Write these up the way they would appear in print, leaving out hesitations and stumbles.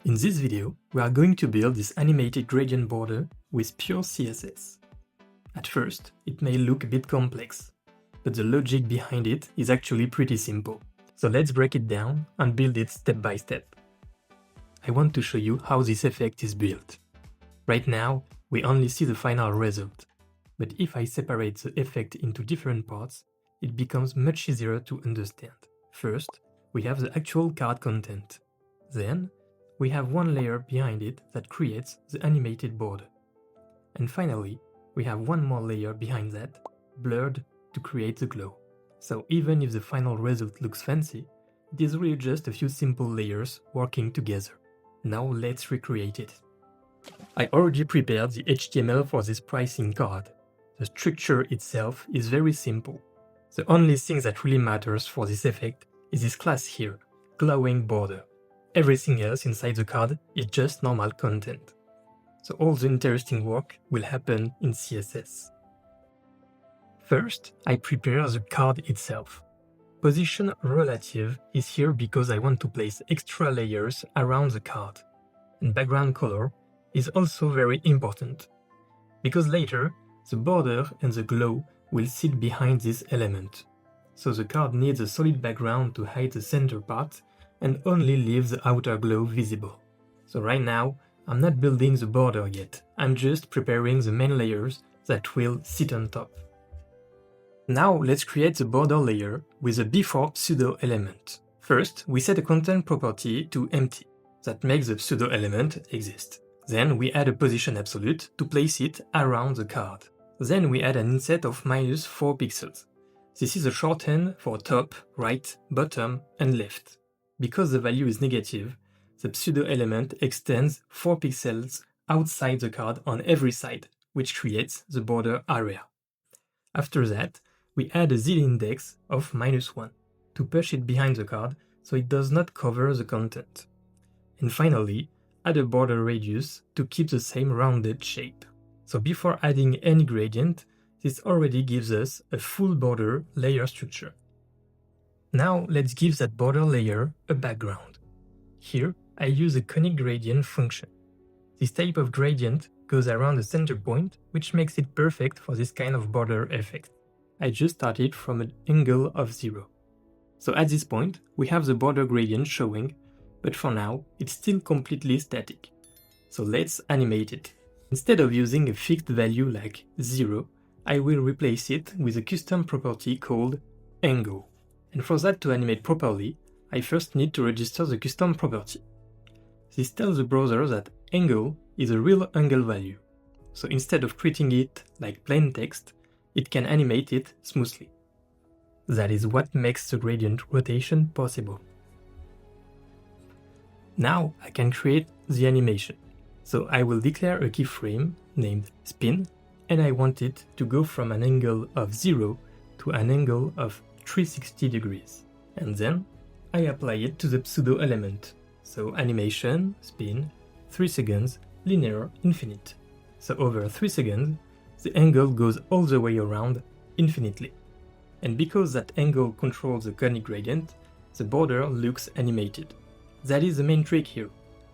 In this video, we are going to build this animated gradient border with pure CSS. At first, it may look a bit complex, but the logic behind it is actually pretty simple. So let's break it down and build it step by step. I want to show you how this effect is built. Right now, we only see the final result, but if I separate the effect into different parts, it becomes much easier to understand. First, we have the actual card content. Then, we have one layer behind it that creates the animated border. And finally, we have one more layer behind that, blurred, to create the glow. So even if the final result looks fancy, it is really just a few simple layers working together. Now let's recreate it. I already prepared the HTML for this pricing card. The structure itself is very simple. The only thing that really matters for this effect is this class here, glowing border. Everything else inside the card is just normal content. So all the interesting work will happen in CSS. First, I prepare the card itself. Position relative is here because I want to place extra layers around the card. And background color is also very important, because later the border and the glow will sit behind this element. So the card needs a solid background to hide the center part and only leave the outer glow visible. So right now, I'm not building the border yet, I'm just preparing the main layers that will sit on top. Now let's create the border layer with a before pseudo element. First, we set a content property to empty, that makes the pseudo element exist. Then we add a position absolute to place it around the card. Then we add an inset of -4 pixels. This is a shorthand for top, right, bottom, and left. Because the value is negative, the pseudo element extends 4 pixels outside the card on every side, which creates the border area. After that, we add a z-index of -1 to push it behind the card so it does not cover the content. And finally, add a border radius to keep the same rounded shape. So before adding any gradient, this already gives us a full border layer structure. Now let's give that border layer a background. Here, I use a conic-gradient function. This type of gradient goes around the center point, which makes it perfect for this kind of border effect. I just started from an angle of 0. So at this point, we have the border gradient showing, but for now, it's still completely static. So let's animate it. Instead of using a fixed value like 0, I will replace it with a custom property called angle. And for that to animate properly, I first need to register the custom property. This tells the browser that angle is a real angle value. So instead of treating it like plain text, it can animate it smoothly. That is what makes the gradient rotation possible. Now I can create the animation. So I will declare a keyframe named spin, and I want it to go from an angle of 0 to an angle of 360 degrees. And then I apply it to the pseudo element. So animation, spin, 3 seconds, linear, infinite. So over 3 seconds, the angle goes all the way around infinitely. And because that angle controls the conic gradient, the border looks animated. That is the main trick here.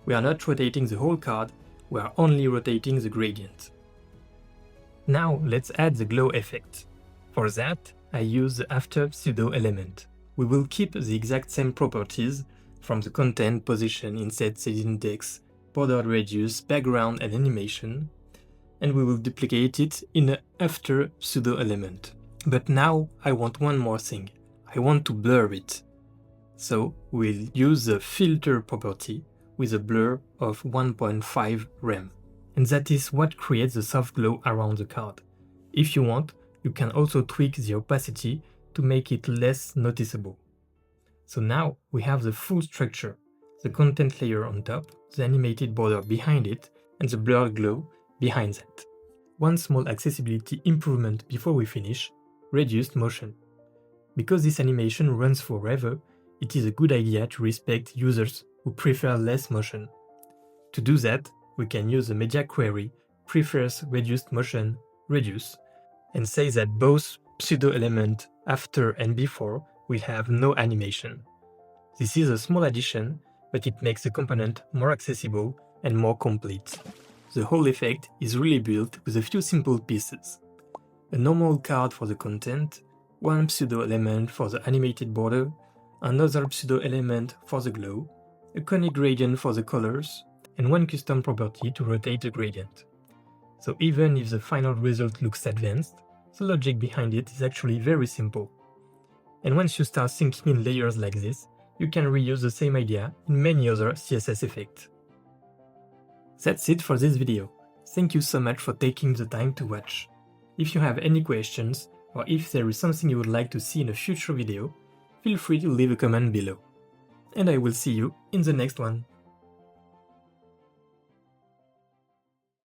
We are not rotating the whole card, we are only rotating the gradient. Now let's add the glow effect. For that, I use the after pseudo element. We will keep the exact same properties from the content, position, inset, z-index, border radius, background, and animation, and we will duplicate it in the after pseudo element. But now I want one more thing. I want to blur it. So we'll use the filter property with a blur of 1.5 rem. And that is what creates the soft glow around the card. If you want, you can also tweak the opacity to make it less noticeable. So now we have the full structure, the content layer on top, the animated border behind it, and the blurred glow behind that. One small accessibility improvement before we finish, reduced motion. Because this animation runs forever, it is a good idea to respect users who prefer less motion. To do that, we can use the media query prefers reduced motion, reduce, and say that both pseudo element after and before will have no animation. This is a small addition, but it makes the component more accessible and more complete. The whole effect is really built with a few simple pieces. A normal card for the content, one pseudo element for the animated border, another pseudo element for the glow, a conic gradient for the colors, and one custom property to rotate the gradient. So even if the final result looks advanced, the logic behind it is actually very simple. And once you start thinking in layers like this, you can reuse the same idea in many other CSS effects. That's it for this video. Thank you so much for taking the time to watch. If you have any questions, or if there is something you would like to see in a future video, feel free to leave a comment below. And I will see you in the next one.